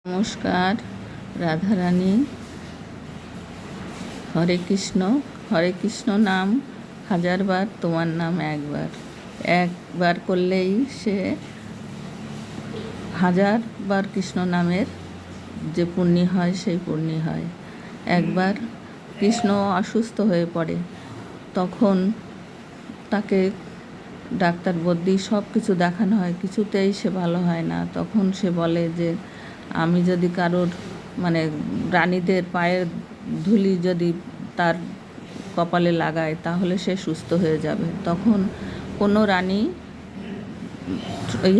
নমস্কার। রাধারানী। হরে কৃষ্ণ। হরে কৃষ্ণ নাম হাজারবার, তোমার নাম একবার। একবার করলেই সে হাজারবার কৃষ্ণ নামের যে পুণ্যি হয় সেই পুণ্যি হয়। একবার কৃষ্ণ অসুস্থ হয়ে পড়ে, তখন তাকে ডাক্তার বদ্যি সব কিছু দেখানো হয়, কিছুতেই সে ভালো হয় না। তখন সে বলে যে আমি যদি কারোর রানীদের পায়ের ধুলি যদি তার কপালে লাগায় তাহলে সে সুস্থ হয়ে যাবে। তখন কোনো রানী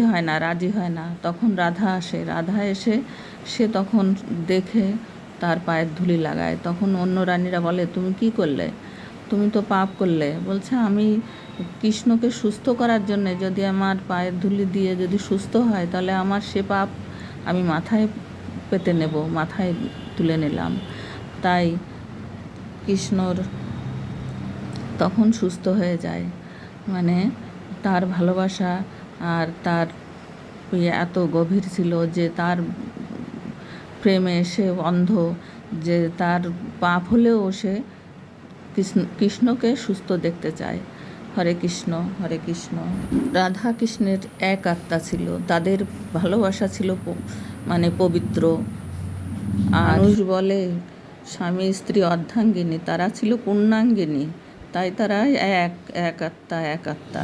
হয় না, রাজি হয় না। তখন রাধা আসে। রাধা এসে সে তখন দেখে তার পায়ের ধুলি লাগায়। তখন অন্য রানীরা বলে, তুমি কি করলে? তুমি তো পাপ করলে। বলছে, আমি কৃষ্ণকে সুস্থ করার জন্যে যদি আমার পায়ের ধুলি দিয়ে যদি সুস্থ হয়, তাহলে আমার সে পাপ আমি মাথায় পেতে নেব, মাথায় তুলে নিলাম। তাই কৃষ্ণর তখন সুস্থ হয়ে যায়। তার ভালোবাসা আর তার এত গভীর ছিল যে তার প্রেমে সে অন্ধ, যে তার পাপ হলেও সে কৃষ্ণকে সুস্থ দেখতে চায়। হরে কৃষ্ণ, হরে কৃষ্ণ। রাধা কৃষ্ণের এক আত্মা ছিল, তাদের ভালোবাসা ছিল পবিত্র। আর মানুষ বলে স্বামী স্ত্রী অর্ধাঙ্গিনী, তারা ছিল পূর্ণাঙ্গিনী। তাই তারা এক আত্মা, এক আত্মা।